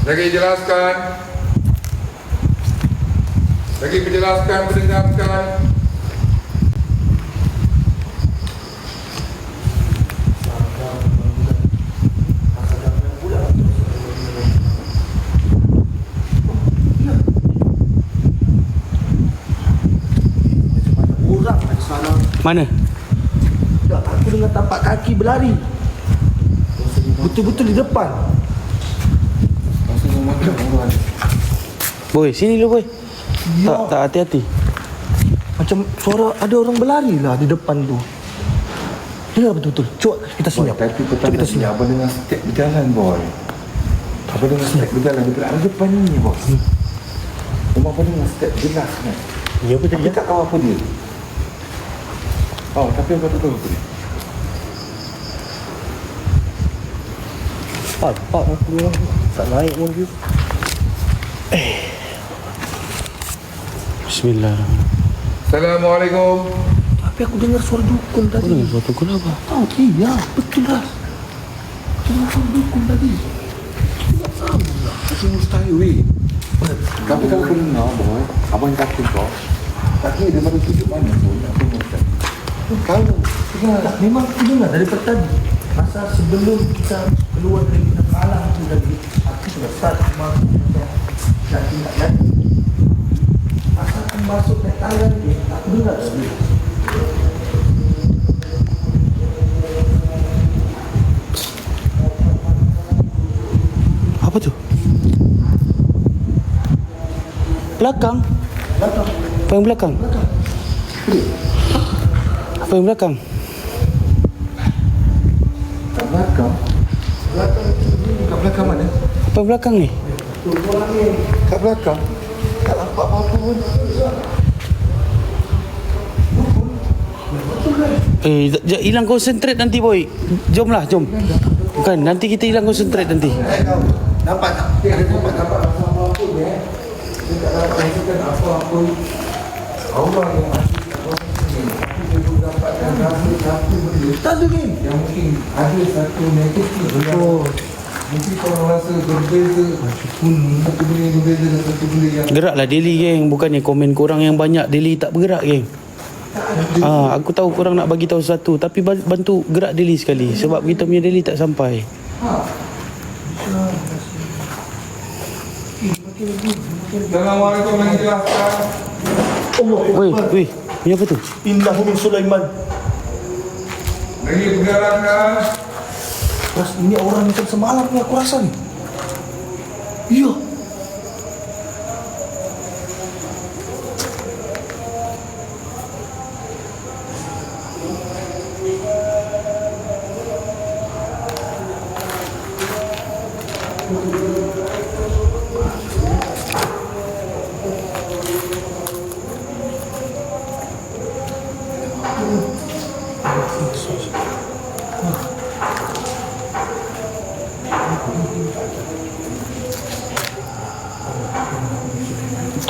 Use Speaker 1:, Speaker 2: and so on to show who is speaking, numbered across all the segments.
Speaker 1: Lagi jelaskan. Lagi penjelaskan, pendengarkan.
Speaker 2: Mana?
Speaker 3: Tak, aku dengar tapak kaki berlari. Betul-betul di depan.
Speaker 2: Boy, sini dulu boy.
Speaker 3: Ya.
Speaker 2: Tak hati-hati.
Speaker 3: Macam suara ada orang berlari lah di depan tu. Dengar betul-betul. Cuba kita senyap.
Speaker 1: Tapi
Speaker 3: Cuba kita senyap.
Speaker 1: Abang dengar step berjalan boy. Abang dengar step berjalan daripada arah depan ni bos. Memang abang dengar step jelas kan.
Speaker 3: Ya betul.
Speaker 1: Tapi tak tahu apa dia. Oh, tapi abang tak tahu apa dia.
Speaker 3: Nampak aku lah. Tak naik pun dia.
Speaker 2: Bismillahirrahmanirrahim.
Speaker 1: Assalamualaikum.
Speaker 3: Tapi aku dengar suara dukun tadi.
Speaker 2: Boleh suatu dukun apa?
Speaker 3: Oh iya, betul lah. Dengar suara dukun tadi.
Speaker 1: Itu mustahil weh. Tapi kalau kau dengar boy, abang kata kau kaki dia baru tunjuk mana pun apa macam. Kalau
Speaker 3: Tak, memang aku dengar dari tadi. Masa sebelum kita keluar dari kita kalah tu tadi, aku sudah start masuk dan tidak lagi. Masa aku masuk ke tangan dia, aku dengar sebelum.
Speaker 2: Apa tu? Belakang?
Speaker 3: Belakang.
Speaker 2: Apa yang belakang? Apa yang belakang?
Speaker 1: kat belakang. Kat belakang mana?
Speaker 2: Apa yang belakang ni?
Speaker 1: Kat belakang. Tak nampak apa-apa pun.
Speaker 2: Hilang konsentrate nanti boy. Jomlah, jom. Bukan, nanti kita hilang konsentrate nanti.
Speaker 1: Nampak tak? Dia nampak apa-apa pun dia tak dapat rasakan apa-apa. Allah yang dapatkan rasa satu benda
Speaker 3: Tak ada ni.
Speaker 1: yang mungkin ada satu negatif benda. Mungkin korang rasa berbeza satu benda yang berbeza dengan satu benda yang
Speaker 2: Geraklah daily geng. Bukannya komen korang yang banyak daily tak bergerak geng. Aku tahu korang nak bagi tahu satu, tapi bantu gerak daily sekali. Sebab kita punya daily tak sampai.
Speaker 1: Assalamualaikum lagi jelaskan.
Speaker 2: Weh, ni apa tu?
Speaker 3: Innahu min Sulaiman.
Speaker 1: Lagi pergerakan.
Speaker 3: Ras, ini orang macam semalam ni aku rasa ni. Iya.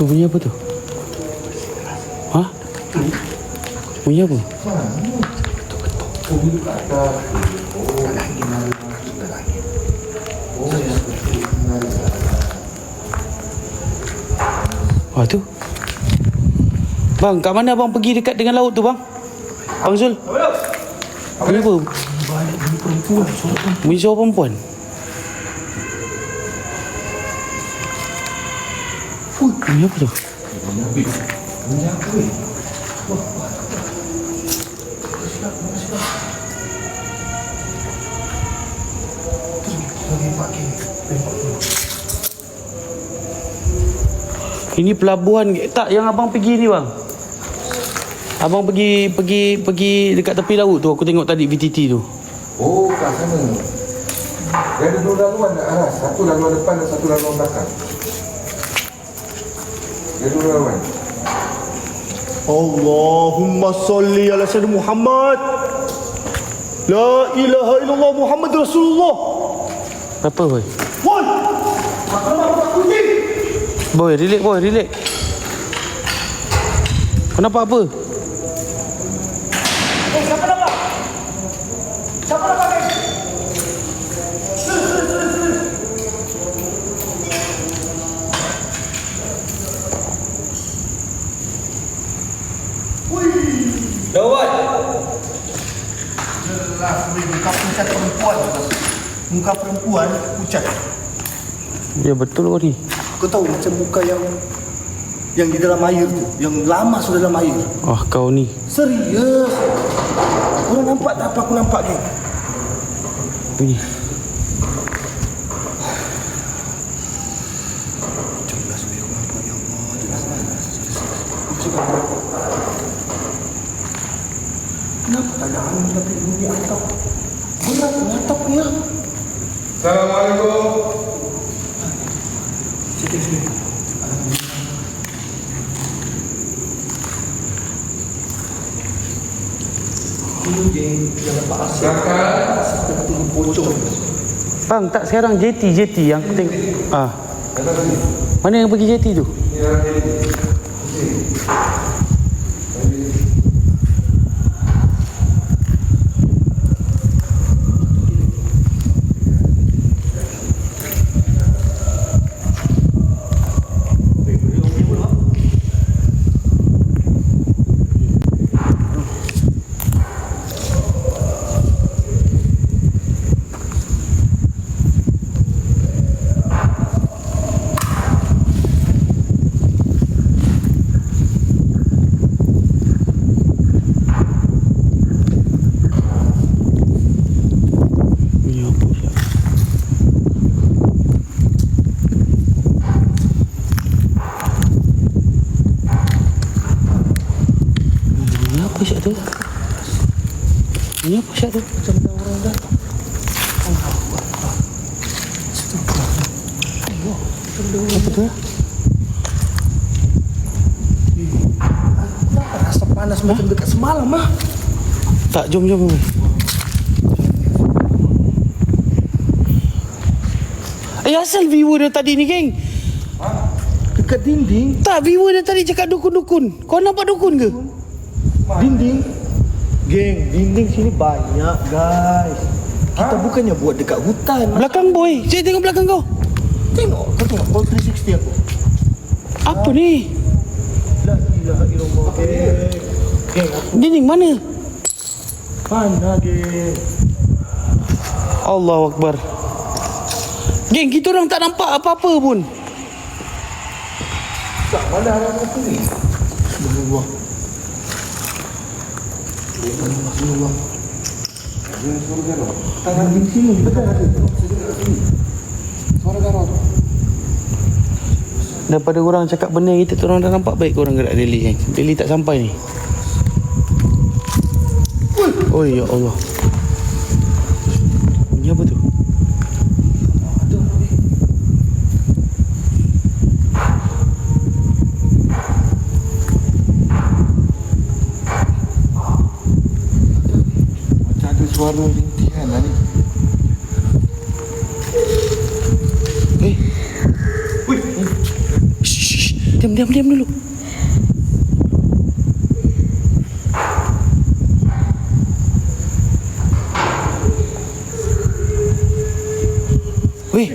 Speaker 2: Tu bunyi apa tu? Bunyi apa? Tu. Bang, kat mana abang pergi dekat dengan laut tu bang? Bang Zul. Bunyi apa? Bunyi suara perempuan. Bunyi apa tu? Ini pelabuhan tak yang abang pergi ni bang? Abang pergi dekat tepi laut tu, aku tengok tadi VTT tu.
Speaker 1: Oh, kat sana. Dia ada dua laluan kat aras. Satu laluan depan dan satu laluan belakang. Dia dua laluan.
Speaker 3: Allahumma salli ala sayyidina Muhammad. La ilaha illallah Muhammad Rasulullah.
Speaker 2: Apa boy?
Speaker 3: Woi. Apa kucing?
Speaker 2: Boy, relax boy, relax. Kenapa apa?
Speaker 3: Siapa nampak? Siapa nak pakai?
Speaker 2: Jawab.
Speaker 3: Jelas, muka pucat perempuan. Muka perempuan pucat.
Speaker 2: Ya betul kau ni.
Speaker 3: Kau tahu macam muka yang di dalam air tu, yang lama sudah dalam air.
Speaker 2: Wah kau ni.
Speaker 3: Serius. Korang nampak tak apa aku nampak ni?
Speaker 2: Bunyi.
Speaker 3: Jelas aku nampak, ya Allah. Jelas. Kenapa tak ada angin tapi bunyi atap? Berat atap ya.
Speaker 1: Assalamualaikum.
Speaker 3: Setting sini. Ini dia dapat asal. Sampai tunggu pocong.
Speaker 2: Bang, tak sekarang JT yang tengok. Mana yang pergi JT tu? Apa syak tu? Ini apa syak tu?
Speaker 3: Macam ada orang dah.
Speaker 2: Apa tu ya?
Speaker 3: Kenapa rasa panas macam dekat semalam ah?
Speaker 2: Tak, jom. Asal viewer dia tadi ni, geng?
Speaker 3: Dekat dinding.
Speaker 2: Tak, viewer dia tadi cakap dukun-dukun. Kau nampak dukun ke?
Speaker 3: Dinding. Geng, dinding sini banyak guys. Kita bukannya buat dekat hutan.
Speaker 2: Belakang boy. Saya tengok belakang kau.
Speaker 3: Tengok, kau tengok all 360 aku.
Speaker 2: Apa ni?
Speaker 3: La ilaha illallah. Geng, aku
Speaker 2: Dinding mana?
Speaker 3: mana geng?
Speaker 2: Allahu Akbar. Geng, kita orang tak nampak apa-apa pun.
Speaker 3: Tak, mana orang aku ni? Bismillah. Bismillah. Tangan di sini, betul ada.
Speaker 1: Suara garau tu.
Speaker 2: Daripada orang cakap benda kita tu orang dah nampak baik korang gerak daily, geng. Daily tak sampai ni. Oh ya Allah. Bunyi apa tu?
Speaker 1: Macam ada suara rintihan lah ni.
Speaker 2: Shh. Diam dulu. Weh.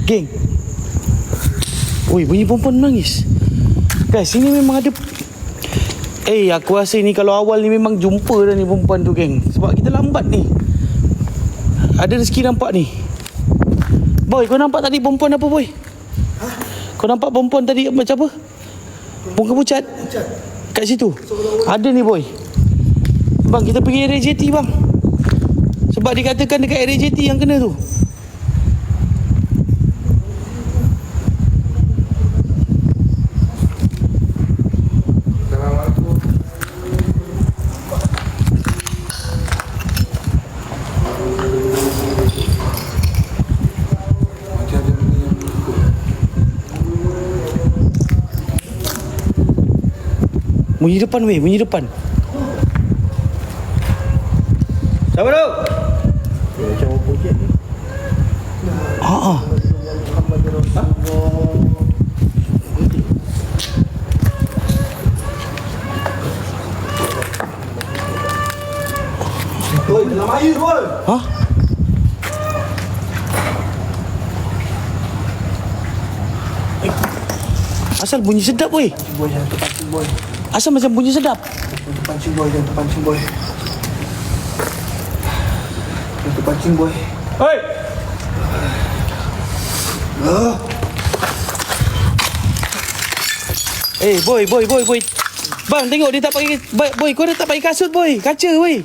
Speaker 2: Geng. Oi, bunyi perempuan menangis. Guys, ini memang ada. Aku rasa ni kalau awal ni memang jumpa dah ni perempuan tu, geng. Sebab kita lambat ni. Ada rezeki nampak ni. Boy, kau nampak tadi perempuan apa, boy? Kau nampak perempuan tadi macam apa? Muka pucat? Kat situ. Ada ni, boy. Bang, kita pergi area JT, bang. Sebab dikatakan dekat area JT yang kena tu. Bunyi depan, weh. Bunyi depan. Siapa tu?
Speaker 3: Macam apa je ni?
Speaker 2: Haa.
Speaker 3: Muhammad Oi, dalam air boy.
Speaker 2: Hah? Asal bunyi sedap weh.
Speaker 3: Boy, jangan terpancing boy.
Speaker 2: Asal macam bunyi sedap.
Speaker 3: Jangan terpancing boy, jangan terpancing boy. Jangan terpancing boy.
Speaker 2: Hei. Boy. Bang, tengok dia tak pakai boy, kau dah tak pakai kasut boy. Kaca weh.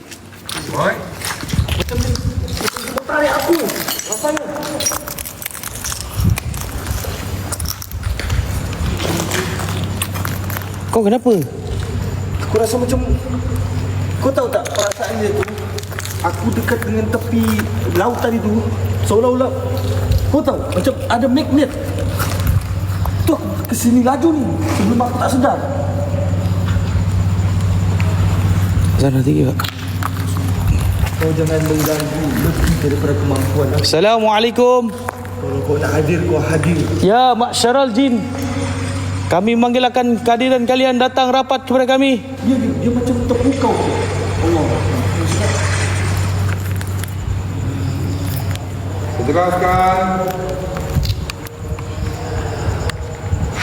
Speaker 1: Boy.
Speaker 3: Tarik aku. Rasanya.
Speaker 2: Kau kenapa?
Speaker 3: Aku rasa macam, kau tahu tak perasaan dia tu? Aku dekat dengan tepi lautan itu, seolah-olah, kau tahu macam ada magnet. Tu aku kesini laju ni sebelum aku tak sedar.
Speaker 2: Zara tinggi tak?
Speaker 3: Kau jangan mengganggu lebih daripada kemampuan aku.
Speaker 2: Assalamualaikum.
Speaker 3: Kalau kau nak hadir, kau hadir.
Speaker 2: Ya, Maksyaral Jin. Kami manggilkan kehadiran kalian datang rapat kepada kami.
Speaker 3: Dia macam terpukau. Allah.
Speaker 1: Jelaskan.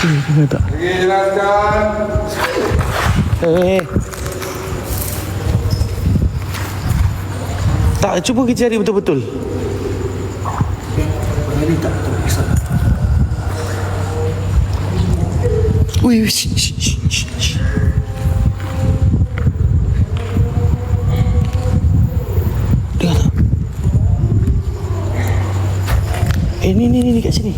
Speaker 2: Dengar tak?
Speaker 1: Lagi jelaskan.
Speaker 2: Tak, cuba kita cari betul-betul.
Speaker 3: Ini tak terpisah.
Speaker 2: Ui, shh. Dengar tak? Ni kat sini.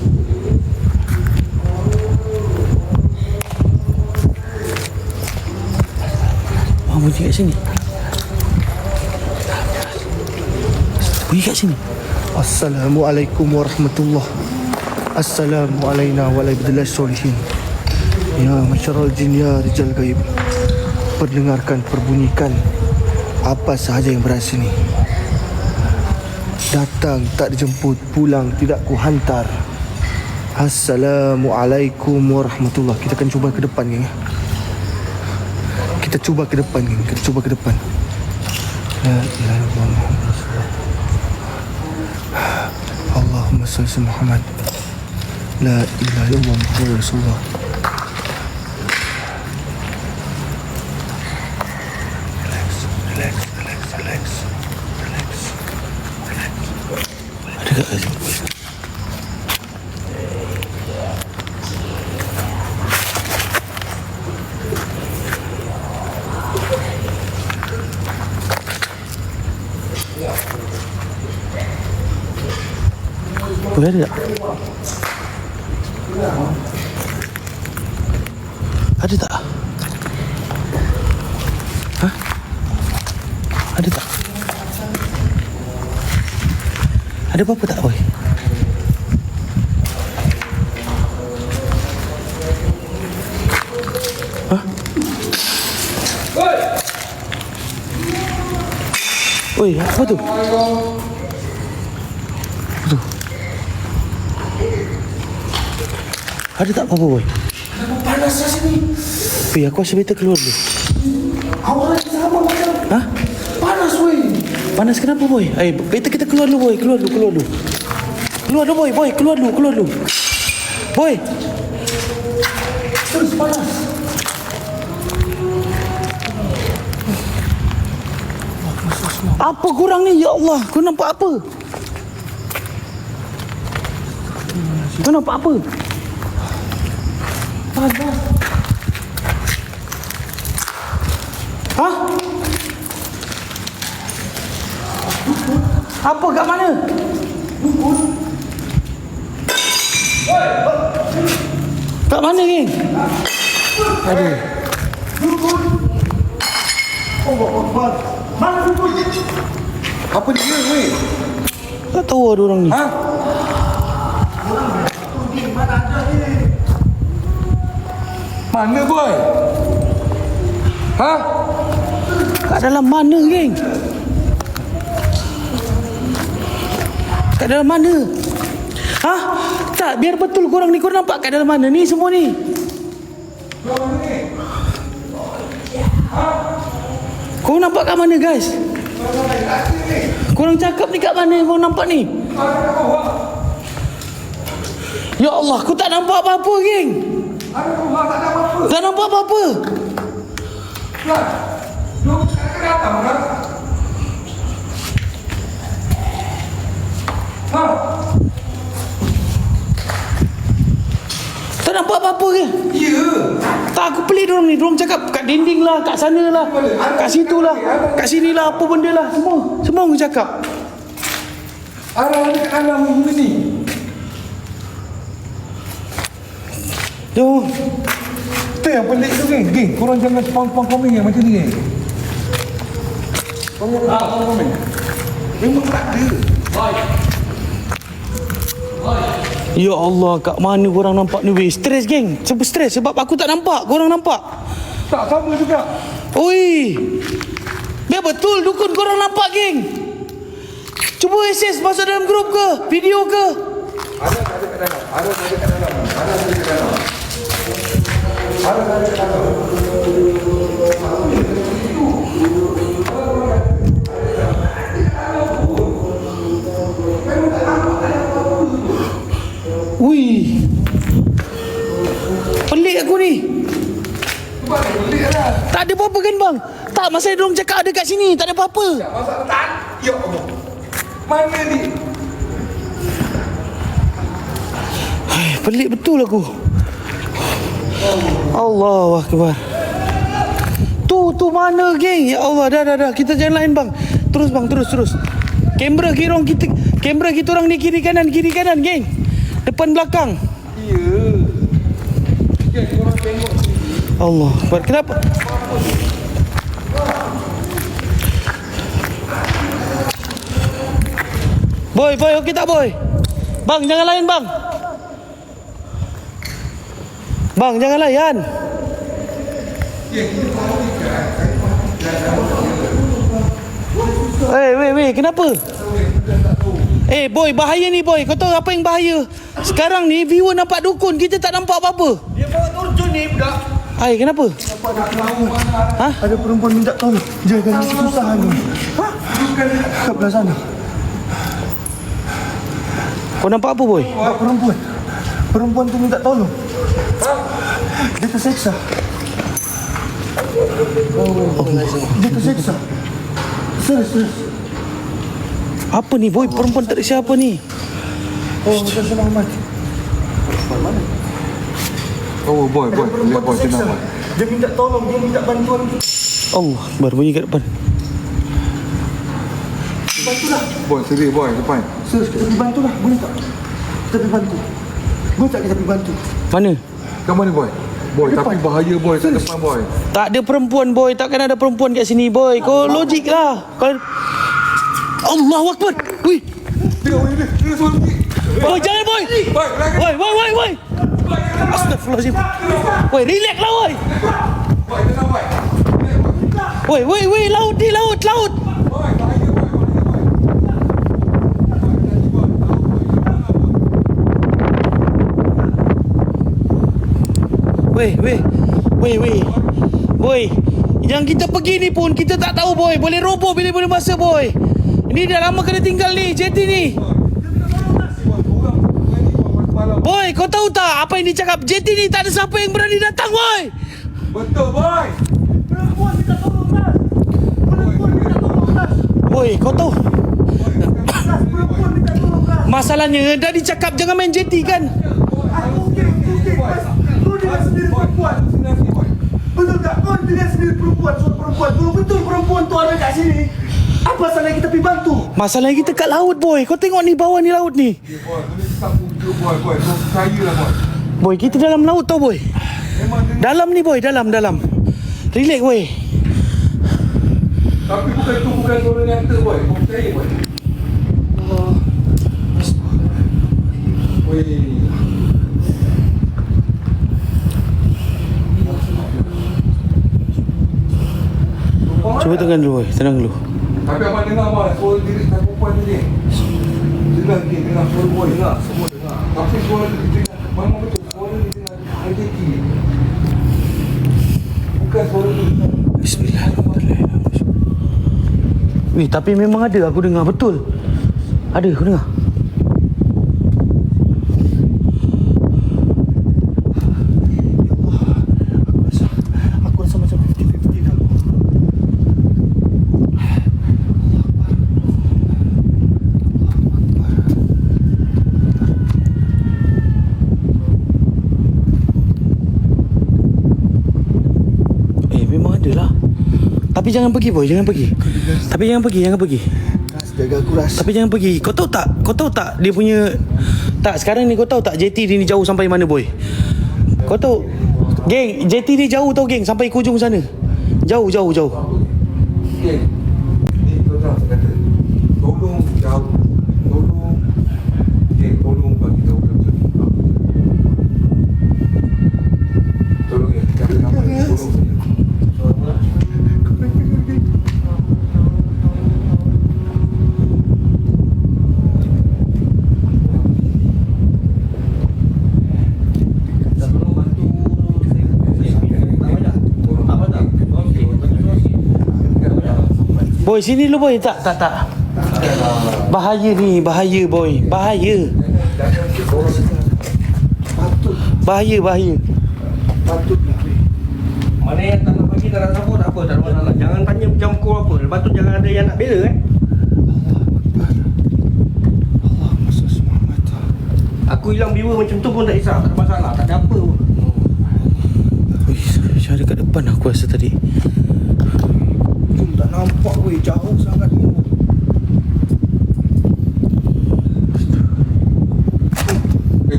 Speaker 2: Bunyi kat sini. Bunyi kat sini.
Speaker 3: Assalamualaikum warahmatullahi. Assalamualaikum warahmatullahi wabarakatuh. Ya Masyarul Jin, ya Rijal Gaib, perdengarkan, perbunyikan apa sahaja yang berada sini. Datang tak dijemput, pulang tidak ku hantar. Assalamualaikum warahmatullahi. Kita akan cuba ke depan ni. Kita cuba ke depan. La ilaha illallah Rasulullah. Allahumma salli ala Muhammad. La ilaha illallah Muhammad Rasulullah. Relax.
Speaker 2: Ada kat sini. Boleh ada tak? Ada tak? Hah? Ada tak? Ada apa-apa tak, boy? Hah? Oi, apa tu? Ada tak apa-apa, boy?
Speaker 3: Kenapa panas di sini?
Speaker 2: Pi, aku rasa better keluar dulu.
Speaker 3: Awal sama macam
Speaker 2: Hah?
Speaker 3: panas weh.
Speaker 2: Panas kenapa, boy? Better kita keluar dulu, boy. Keluar dulu. Keluar dulu, boy. Keluar dulu. Boy.
Speaker 3: Terus panas.
Speaker 2: Apa kurang ni? Ya Allah. Kau nampak apa? Kau nampak apa?
Speaker 3: Panas.
Speaker 2: Hah? Apa kat mana? Kat mana, geng? Aduh.
Speaker 3: Allah Akbar. Mana dukun?
Speaker 1: Apa dia weh?
Speaker 2: Tak tahu ada orang ni.
Speaker 1: Ha?
Speaker 3: Mana ada ni?
Speaker 1: Mana boy? Ha?
Speaker 2: Kat dalam mana, geng? Kat dalam mana? Hah? Tak, biar betul korang ni. Korang nampak kat dalam mana ni semua ni? Korang nampak kat mana guys? Korang cakap ni kat mana korang nampak ni? Ya Allah, aku tak nampak apa-apa geng. Tak nampak apa-apa. Tak nampak apa-apa ke?
Speaker 1: Ya.
Speaker 2: Tak, aku pelik diorang ni. Diorang cakap kat dinding lah, kat sana lah, kat situ lah, kat sini lah, apa benda lah. Semua orang cakap.
Speaker 1: Arah ni alam ni.
Speaker 2: Jom.
Speaker 1: Itu yang pelik tu geng. Geng, korang jangan spam-spam komen yang macam ni geng. Korang spam komen. Memang tak ada.
Speaker 2: Ya Allah, kat mana korang nampak ni weh? Stres geng. Sebab stres sebab aku tak nampak. Korang nampak?
Speaker 1: Tak sama juga.
Speaker 2: Oi. Biar betul dukun korang nampak geng. Cuba access masuk dalam grup ke? Video ke?
Speaker 1: Ada kat dalam. Ada kat dalam.
Speaker 2: Ui. Pelik aku ni. Tak ada apa-apa kan bang? Tak, masa diorang cakap ada kat sini. Tak ada apa-apa.
Speaker 1: Masa tak. Ya Allah. Mana ni?
Speaker 2: Pelik betul aku. Allahu Akbar. Tu mana geng? Ya Allah, dah. Kita jalan lain bang. Terus bang, terus. Kamera kita orang ni kiri kanan geng. Depan belakang.
Speaker 1: Ya. Geng, korang tengok.
Speaker 2: Allah Akbar. Kenapa? Boy, okey tak boy? Bang, jangan layan bang. Bang, jangan layan. Weh, kenapa? Boy, bahaya ni boy. Kau tahu apa yang bahaya? Sekarang ni viewer nampak dukun, kita tak nampak apa-apa.
Speaker 3: Dia bawa turun ni budak.
Speaker 2: Kenapa? Ha?
Speaker 3: Ada perempuan minta tolong. Jangan susah ni. Kat belah sana.
Speaker 2: Kau nampak apa boy?
Speaker 3: Nampak perempuan. Perempuan tu minta tolong. Dia terseksa. Dia terseksa. Serius.
Speaker 2: Apa ni boy? Perempuan tak ada siapa ni?
Speaker 3: Macam senang mati.
Speaker 1: Oh boy. Lihat boy
Speaker 3: terseksa.
Speaker 1: tenang.
Speaker 3: Dia minta tolong, dia minta bantuan.
Speaker 2: Allah, baru bunyi kat depan.
Speaker 3: Bantulah.
Speaker 1: Boy, sini boy depan.
Speaker 3: Serius, kita pergi bantulah. Boleh tak? Kita pergi bantu. Boleh tak kita pergi bantu?
Speaker 2: Mana?
Speaker 1: Kat mana boy? Boy,
Speaker 3: Depan.
Speaker 1: tapi bahaya boy. Kat depan boy.
Speaker 2: Tak ada perempuan boy. Takkan ada perempuan kat sini boy. Kau logik lah. Allahu Akbar. Wih.
Speaker 1: Dia suruh pergi.
Speaker 2: Boy, jangan boy.
Speaker 1: Boy, belakang.
Speaker 2: Woi. Astagfirullahaladzim. Woi, relax lah woi.
Speaker 1: Boy, tenang boy.
Speaker 2: Woi, laut ni, laut.
Speaker 1: Boy, bahaya boy. Woi. Yang kita pergi ni pun kita tak tahu boy. Boleh roboh bila-bila masa boy. Ini dah lama kena tinggal ni, jeti ni. Boy, kau tahu tak apa yang dia cakap? Jeti ni tak ada siapa yang berani datang boy. Betul boy.
Speaker 3: Perempuan minta tolong lah.
Speaker 2: Boy, kau tahu
Speaker 3: Perempuan minta tolong lah.
Speaker 2: masalahnya dah dicakap jangan main jeti kan?
Speaker 3: Okey. Kau dengar sendiri perempuan. Betul tak? Kau dengar sendiri perempuan. Soal perempuan. Kalau betul perempuan tu ada kat sini, apa salah kita pergi bantu?
Speaker 2: Masalahnya kita kat laut boy. Kau tengok ni bawah ni laut ni.
Speaker 1: Boy, boleh sambung video boy. Kau percaya lah boy.
Speaker 2: Boy, kita dalam laut tau boy. Dalam ni boy, dalam. Relax boy.
Speaker 1: Tapi bukan orang nyata boy. Kau percaya boy. Weh.
Speaker 2: Cuba tenang dulu boy, tenang dulu.
Speaker 1: Tapi abang dengar boy, suara diri tak perempuan tu ni. Dengar suara boy, dengar. Semua dengar. Tapi suara di tengah. Memang betul suara di tengah RJT. Bukan suara di tengah.
Speaker 2: Bismillahirrahmanirrahim. Weh, tapi memang ada, aku dengar betul. Ada, aku dengar.
Speaker 3: Aku rasa macam 50-50 dah.
Speaker 2: Memang ada lah. Tapi jangan pergi boy, jangan pergi. Tapi jangan pergi.
Speaker 3: Jaga aku ras.
Speaker 2: Tapi jangan pergi. Kau tahu tak dia punya. Tak, sekarang ni kau tahu tak JT dia ni jauh sampai mana boy? Kau tahu geng, JT dia jauh tau geng, sampai ke ujung sana. Jauh.
Speaker 1: Okey. Ni tuan-tuan saya kata. Tolong jauh. Tolong. Okey, tolong bagi tahu betul. Tolong ya. Kata nama tolong.
Speaker 2: Boy, sini dulu boy. Tak. Bahaya ni, bahaya boy. Bahaya. Bahaya.
Speaker 3: Patutlah.
Speaker 4: Mana yang tak nak pergi, tak nak support, tak apa, tak ada masalah. Jangan tanya macam kau apa. Lepas tu jangan ada yang nak bela
Speaker 3: Allah masa semua mata.
Speaker 4: Aku hilang viewer macam tu pun tak kisah, tak ada masalah, tak ada apa pun.
Speaker 2: Ui, macam ada kat depan aku rasa tadi.
Speaker 3: Jom tak nampak weh, jauh sangat ni.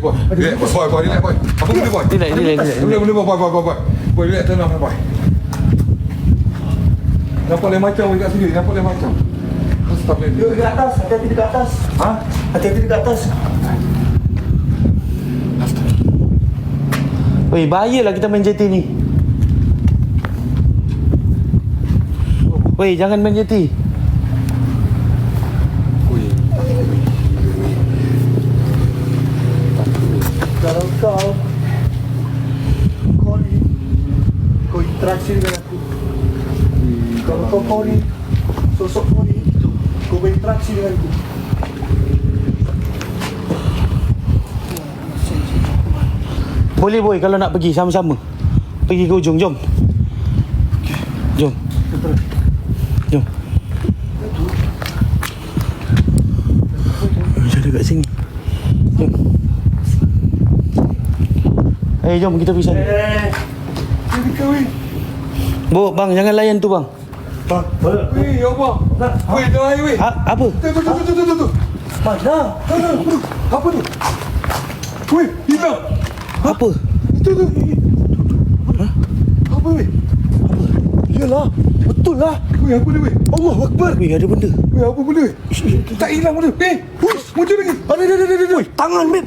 Speaker 1: Boy, relax boy. Apa benda boy?
Speaker 2: Relax.
Speaker 1: Boleh boy. Boy, relax tenang boy. Nampak lain macam dekat sini, nampak lain macam. Stop lain.
Speaker 3: Dia dekat atas, hati-hati dekat atas.
Speaker 1: Ha?
Speaker 3: Hati-hati dekat atas.
Speaker 2: Weh, bahayalah kita main JT ni. Weh, jangan main JT.
Speaker 3: Kalau kau ni, kau interaksi dengan aku. Kalau kau ni, sosok kau ni, kau berinteraksi dengan aku.
Speaker 2: Boleh boy kalau nak pergi sama-sama. Pergi ke ujung, jom. Jom. Macam dekat sini. Jom. Jom kita pergi sana.
Speaker 1: Jadi kau weh.
Speaker 2: Bang, jangan layan tu bang.
Speaker 1: Weh, ya Allah. Weh, dah air weh.
Speaker 2: Apa?
Speaker 1: Tu.
Speaker 3: Mana?
Speaker 1: Apa tu? Weh, hilang.
Speaker 2: Apa?
Speaker 1: Tu. Apa weh?
Speaker 3: Yalah, betul lah.
Speaker 1: Weh, apa ni weh?
Speaker 3: Allah Akbar.
Speaker 2: Weh, ada benda.
Speaker 1: Weh, apa benda weh? Tak hilang benda. Muncul lagi.
Speaker 3: Ada. Tangan, Beb.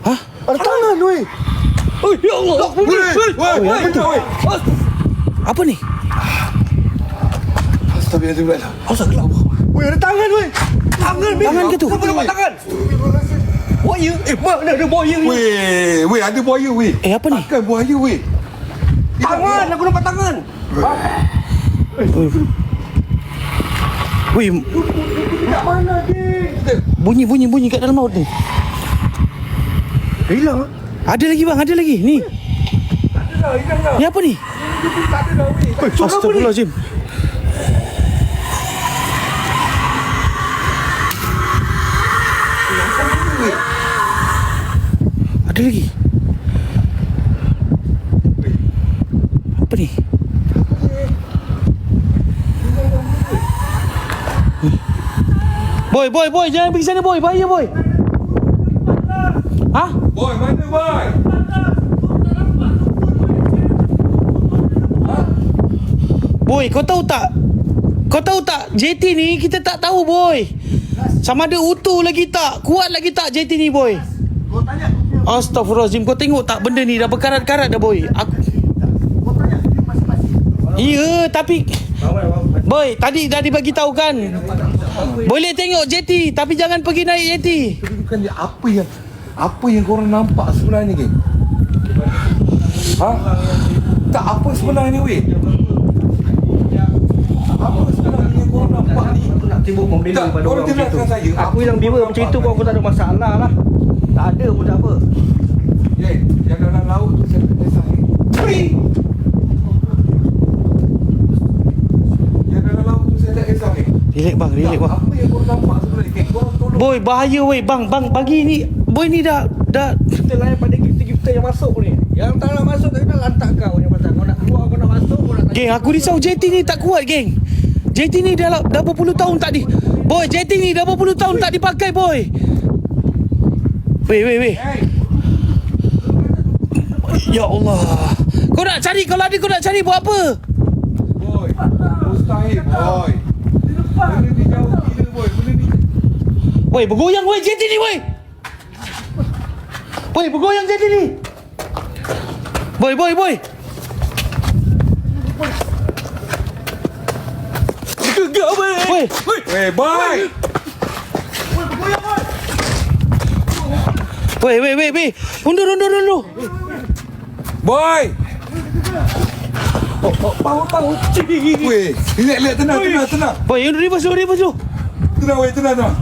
Speaker 2: Ha?
Speaker 3: Ada tangan, weh.
Speaker 4: Oh, ya Allah.
Speaker 1: Weh.
Speaker 2: Apa ni?
Speaker 1: Astagfirullahaladzim.
Speaker 3: Asal gelap. Weh, ada tangan, weh. Tangan, Beb.
Speaker 2: Tangan ke tu?
Speaker 3: Kenapa nampak tangan? Buaya. Mana ada buaya ni?
Speaker 1: Weh, ada buaya weh.
Speaker 2: Apa ni?
Speaker 1: Takkan buaya weh.
Speaker 4: Tangan, aku nampak tangan.
Speaker 2: Weh,
Speaker 3: Kat mana, geng?
Speaker 2: bunyi kat dalam laut ni.
Speaker 3: Hilang.
Speaker 2: Ada lagi. Ni.
Speaker 1: Hilang dah.
Speaker 2: Ni apa ni?
Speaker 1: Tak ada dah weh.
Speaker 2: Astagfirullahaladzim. Ada lagi. Apa ni? Boy, jangan pergi sana boy, bahaya boy. Ha?
Speaker 1: Boy, mana boy?
Speaker 2: Boy, kau tahu tak JT ni kita tak tahu boy. Sama ada utuh lagi tak, kuat lagi tak JT ni boy.
Speaker 3: Kau tanya.
Speaker 2: Astaghfirullahaladzim, kau tengok tak benda ni dah berkarat-karat dah boy.
Speaker 3: Kau tanya dia masing-masing.
Speaker 2: Ya, tapi boy, tadi dah dibagi tahu kan. Boleh tengok JT tapi jangan pergi naik JT.
Speaker 1: Bukan dia apa yang Apa yang korang nampak sebenarnya, geng? Ha? Tak, apa sebenarnya, weh? Apa sebenarnya yang korang nampak ni?
Speaker 4: Aku nak tibuk membela
Speaker 1: Tak,
Speaker 4: pada
Speaker 1: korang
Speaker 4: orang macam
Speaker 1: jelaskan
Speaker 4: tu.
Speaker 1: saya.
Speaker 4: Aku hilang biwa macam itu pun aku tak ada masalah lah. Tak ada pun tak apa.
Speaker 1: Geng, yang dalam laut tu saya kisah ni. Yang dalam laut tu saya tak kisah ni.
Speaker 2: Relax bang, relax bang.
Speaker 1: Apa yang korang nampak sebenarnya, geng? Korang tolong.
Speaker 2: Boy, bahaya weh. Bang, bagi ni. Boy ni dah.
Speaker 4: Kita lain pada kita yang masuk ni. Yang tak nak masuk tak kena lantak kau ni pasal kau nak keluar kau nak masuk kau nak
Speaker 2: Geng, aku risau JT ni tak kuat, geng. JT ni dah berpuluh tahun tak di. Boy, JT ni dah berpuluh tahun tak dipakai, boy. Weh.
Speaker 1: Hey,
Speaker 2: Ya Allah. Kau nak cari, kalau ada kau nak cari buat apa?
Speaker 1: boy. Mustahil, boy. Benda ni jauh gila, boy. Benda ni.
Speaker 2: Weh, bergoyang weh JT ni, weh. Weh, bergoyang JT ni. Boy.
Speaker 4: gegak weh.
Speaker 2: Weh.
Speaker 1: Hey, boy.
Speaker 2: Weh. Undur.
Speaker 1: Boy.
Speaker 4: Bau.
Speaker 1: Weh, relax, tenang.
Speaker 2: Boy, undur reverse dulu.
Speaker 1: Tenang, weh, tenang.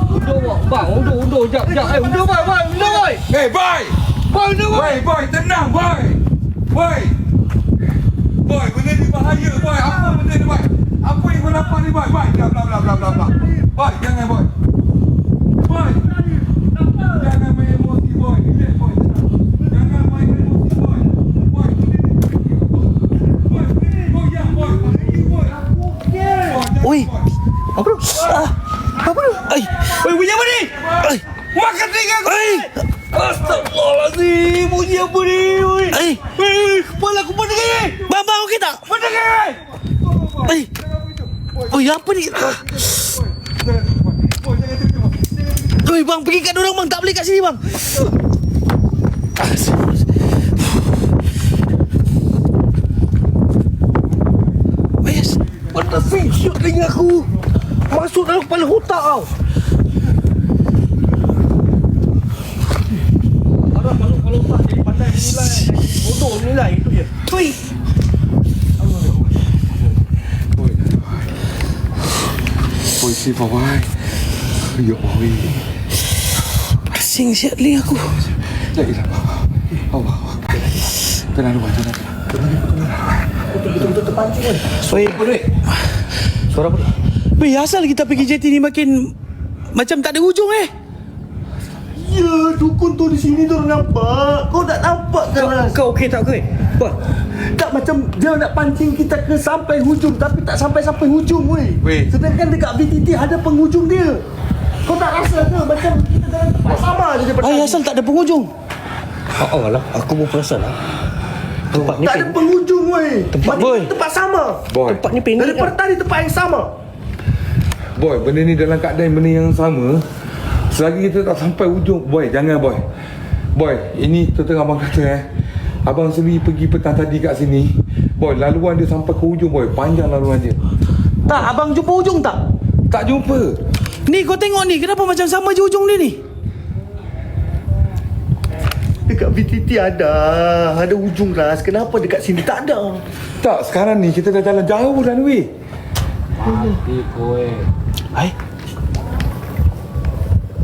Speaker 4: Undur bang, undur jap. Undur bang, undur boy.
Speaker 1: Hey, boy.
Speaker 4: Bang undur boy.
Speaker 1: Boy, tenang, boy. Boy, benda ni bahaya, boy. Apa benda ni, boy? Apa yang kau nampak ni, boy? Boy, bla. Boy, jangan, boy. Boy. Jangan main emosi, boy. Relax, boy. Tenang. Jangan main emosi, boy. Boy, benda ni bahaya, boy. Boy, benda ni goyang, boy. Bahaya, boy. Boy, jangan,
Speaker 2: Oi.
Speaker 1: boy.
Speaker 2: Apa tu? Apa tu? Ai.
Speaker 4: Weh, bunyi apa ni?
Speaker 2: Ai.
Speaker 4: Makan telinga aku.
Speaker 2: Ai.
Speaker 4: Astagfirullahalazim. Bunyi apa ni?
Speaker 2: Ai.
Speaker 4: Kepala aku pening ni.
Speaker 2: Bang, okey tak?
Speaker 4: Pening ni.
Speaker 2: Ai. Oi, apa ni? Oi, bang, pergi kat dorang bang, tak boleh kat sini bang. Yes.
Speaker 4: What the fuck? Shoot telinga aku. Masuk dalam kepala otak kau. Harap masuk kepala otak jadi pandai nilai. Bodoh nilai itu je. Hui.
Speaker 1: Boy, safe, boy. Ya Allah.
Speaker 2: Asing siap ni aku.
Speaker 1: La ilaha Allah. Tenang, boy.
Speaker 4: Betul-betul terpancing kan.
Speaker 2: Oi,
Speaker 4: Suara apa?
Speaker 2: weh, asal kita pergi JT ni makin macam tak ada hujung
Speaker 3: Ya, dukun tu di sini tu nampak. Kau tak nampak ke?
Speaker 4: Kau okey tak okey? Apa?
Speaker 3: Tak, macam dia nak pancing kita ke sampai hujung, tapi tak sampai hujung weh. Sedangkan dekat VTT ada penghujung dia. Kau tak rasa ke macam kita dalam tempat sama je daripada
Speaker 2: Ai,
Speaker 3: tadi?
Speaker 2: asal tak ada penghujung.
Speaker 4: Oh lah, aku pun perasan lah. Tempat ni
Speaker 3: Tak ada penghujung weh.
Speaker 4: Tempat
Speaker 3: Macam
Speaker 2: boy.
Speaker 3: tempat sama.
Speaker 1: Boy.
Speaker 4: Tempat ni pendek
Speaker 3: Daripada
Speaker 4: kan?
Speaker 3: tadi tempat yang sama.
Speaker 1: Boy, benda ni dalam keadaan benda yang sama. Selagi kita tak sampai ujung, boy, jangan, boy. Boy, ini terus abang kata abang sendiri pergi petang tadi kat sini. Boy, laluan dia sampai ke ujung, boy. Panjang laluan dia.
Speaker 2: Tak, abang jumpa hujung tak?
Speaker 1: Tak jumpa.
Speaker 2: Ni kau tengok ni, kenapa macam sama je hujung dia ni?
Speaker 3: Dekat VTT ada hujung ras. Kenapa dekat sini tak ada?
Speaker 1: Tak, sekarang ni kita dah jalan jauh dah ni, weh.
Speaker 5: Mati kowe.
Speaker 2: Ai.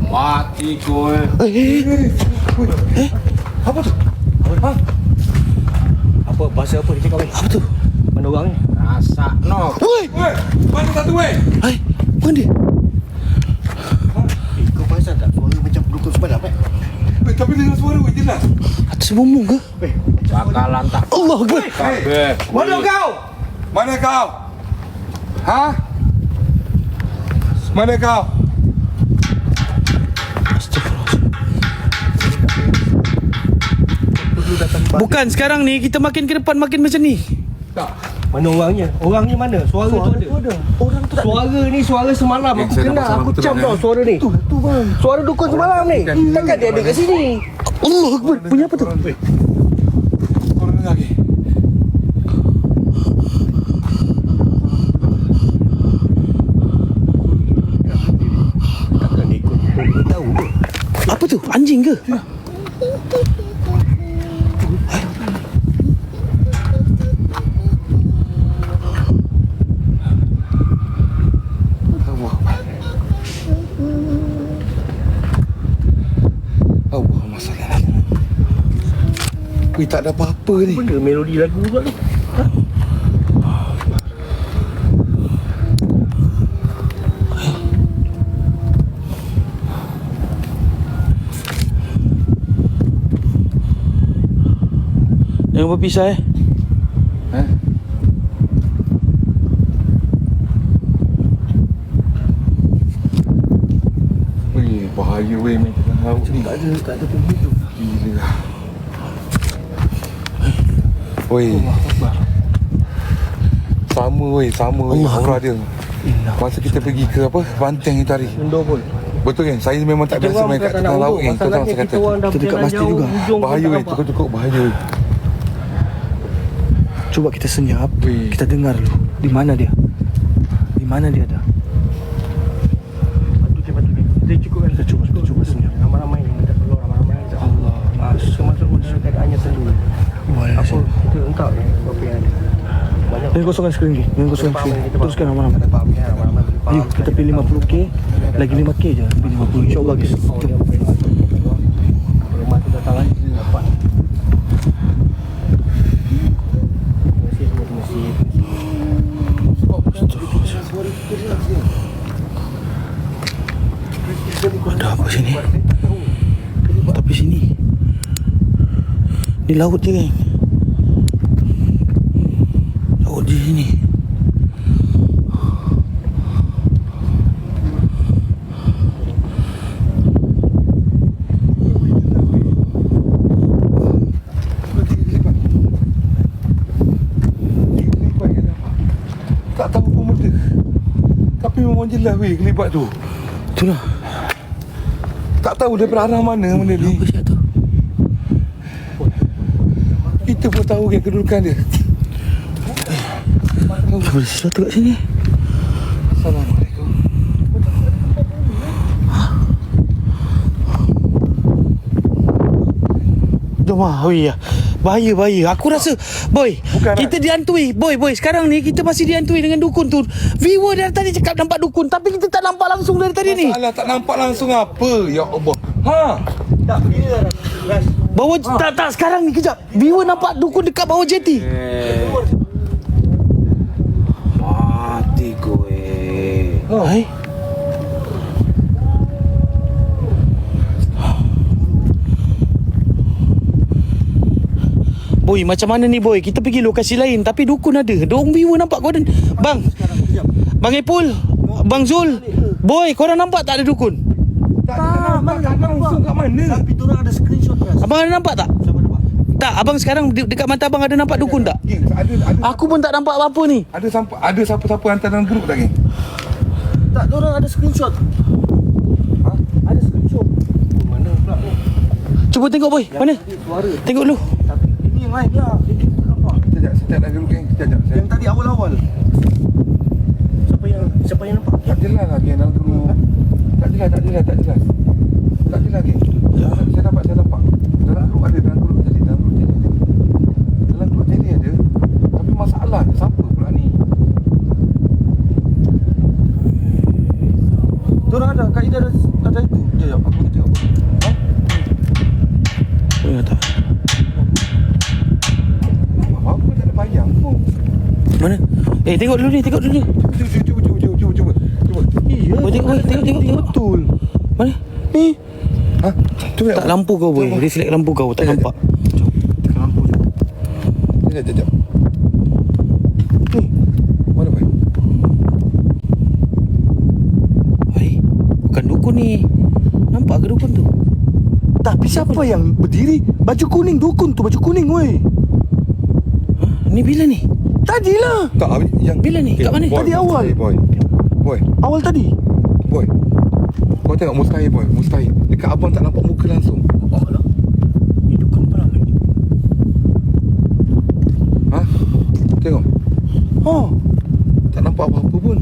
Speaker 5: Mati kowe.
Speaker 1: Apa tu? Ha?
Speaker 4: Apa bahasa apa dia cakap weh?
Speaker 2: Apa tu?
Speaker 4: Mana orang ni?
Speaker 5: Rasakno.
Speaker 2: Woi,
Speaker 1: Weh, mana satu, weh?
Speaker 2: ai, mana dia?
Speaker 3: Kau perasan tak suara macam dukun semalam
Speaker 1: Weh, tapi dengar suara, weh, jelas.
Speaker 2: Atas bumbung ke?
Speaker 5: Bakalan tak
Speaker 2: Allah Akbar.
Speaker 5: kabeh.
Speaker 1: Mana kau? Mana kau? Ha? Mana kau?
Speaker 2: Bukan, sekarang ni kita makin ke depan makin macam ni.
Speaker 1: Tak.
Speaker 4: Mana orangnya? Orangnya mana? Suara tu ada.
Speaker 3: Orang tu tak
Speaker 4: Suara ni suara semalam.
Speaker 1: Yang
Speaker 4: Aku
Speaker 1: saya
Speaker 4: kenal,
Speaker 1: dapat salam
Speaker 4: aku
Speaker 1: betul
Speaker 4: cam
Speaker 1: kan,
Speaker 4: tau
Speaker 1: eh?
Speaker 4: suara ni.
Speaker 3: tu bang.
Speaker 4: Suara dukun semalam ni. Takkan dia ada kat sini.
Speaker 2: Allah Akbar. Bunyi apa tu?
Speaker 1: Korang dengar lagi.
Speaker 4: Takkan dia ikut. Dia tahu ke?
Speaker 2: Apa tu? Anjing ke?
Speaker 1: Allah masalah. Wih, tak ada apa-apa ni.
Speaker 3: Benda melodi lagu pula tu.
Speaker 2: Jangan berpisah
Speaker 1: Ha? Wih, bahaya weh main tengah laut ni.
Speaker 3: Tak ada pembunuh.
Speaker 1: Gila. Weh. Sama weh aura dia. Masa kita pergi ke apa? Banteng itu hari.
Speaker 3: Mendor pun.
Speaker 1: Betul kan? Saya memang tak biasa main kat tengah laut kan. Itu orang saya kata.
Speaker 2: Kita dekat masjid juga.
Speaker 1: Bahaya weh, cukup bahaya weh.
Speaker 2: Cuba kita senyap.
Speaker 1: Weh.
Speaker 2: Kita dengar dulu. Di mana dia? Di mana dia ada?
Speaker 3: Kita cukup kan? Kita cuba senyap. Ramai-ramai ni minta tolong, ramai-ramai minta Allah. Termasuk pun dalam keadaannya sendiri. Apa kita entah apa yang ada. Banyak.
Speaker 2: Jangan kosongkan skrin ni. Jangan kosongkan skrin. Teruskan ramai-ramai.
Speaker 3: Kita faham ya, ramai-ramai boleh faham.
Speaker 2: Ayo kita pilih 50k. Lagi 5k je. Pilih 50. InsyaAllah guys. Jom.
Speaker 3: Rumah tu datang kan? Dapat. Terima kasih.
Speaker 2: Ada apa sini? Tapi sini. Ni laut je kan? Laut je sini.
Speaker 1: Tak tahu pun benda. Tapi memang jelas weh kelibat tu.
Speaker 2: Itulah.
Speaker 1: Tak tahu daripada arah mana benda ni.
Speaker 2: Apa siap tu?
Speaker 1: Kita pun tahu kan kedudukan dia.
Speaker 2: Apa sesuatu kat sini?
Speaker 1: Assalamualaikum.
Speaker 2: Jom lah. Oh iya. Bahaya. Aku rasa boy,
Speaker 1: Bukan
Speaker 2: kita dihantui. Boy, sekarang ni kita masih dihantui dengan dukun tu. Viewer dari tadi cakap nampak dukun, tapi kita tak nampak langsung dari tadi ni.
Speaker 1: Masalah tak nampak langsung apa. Ya Allah. Ha.
Speaker 3: Tak, begini lah. Ras.
Speaker 2: Bawah tak sekarang ni kejap. Viewer nampak dukun dekat bawah jeti.
Speaker 5: Mati gue.
Speaker 2: Hai. Boy, macam mana ni boy? Kita pergi lokasi lain tapi dukun ada. Dorang viewer nampak korang. Bang. Bang Epul, Bang Zul. Boy, korang nampak tak ada dukun?
Speaker 1: Tak nampak langsung kat mana.
Speaker 3: Tapi diorang ada screenshot Ras.
Speaker 2: Abang ada nampak tak?
Speaker 3: Siapa nampak?
Speaker 2: Tak, abang sekarang dekat mata abang ada nampak dukun tak?
Speaker 1: Geng, ada
Speaker 2: Aku pun tak nampak apa-apa ni.
Speaker 1: ada siapa-siapa hantar dalam grup tak geng?
Speaker 3: Tak, diorang ada screenshot. Ha? Ada screenshot. Mana pula ni?
Speaker 2: Cuba tengok boy, mana?
Speaker 3: Suara.
Speaker 2: Tengok dulu.
Speaker 3: Tapi ini yang lain ya. Ini kita nampak.
Speaker 1: Sekejap dalam grup geng. Sekejap.
Speaker 3: Yang tadi awal-awal. Siapa yang nampak?
Speaker 1: Tak jelas lah geng dalam grup. Tak jelas geng. Saya dapat. Dalam grup ada. Dalam grup jadi ada. Tapi masalah siapa pula ni?
Speaker 3: Diorang ada. Kak Ida ada itu. Sekejap, aku pergi tengok. Ha?
Speaker 2: Oh, tak.
Speaker 1: Apa tak ada bayang pun.
Speaker 2: Mana? Tengok dulu ni.
Speaker 1: Cuba.
Speaker 2: Iya. Boy, tengok.
Speaker 3: Betul.
Speaker 2: Mana? Ni.
Speaker 1: Ha? Cuba.
Speaker 2: Tak lampu kau boy. Reflect lampu kau tak nampak.
Speaker 3: Tekan lampu tu.
Speaker 1: Sekejap. Ni. Mana boy?
Speaker 2: Boy, bukan dukun ni. Nampak ke dukun tu?
Speaker 3: Tapi siapa yang berdiri? Baju kuning, dukun tu baju kuning weh.
Speaker 2: Ha? Ni bila ni?
Speaker 3: Tadilah.
Speaker 1: Tak, yang
Speaker 2: Bila ni? Kat mana?
Speaker 3: Tadi awal.
Speaker 1: Boy.
Speaker 3: Awal tadi.
Speaker 1: Boy. Kau tengok mustahil boy. Dekat abang tak nampak muka langsung.
Speaker 2: Ni dukun apa nama ni?
Speaker 1: Ha? Tengok.
Speaker 3: Oh.
Speaker 1: Tak nampak apa-apa pun.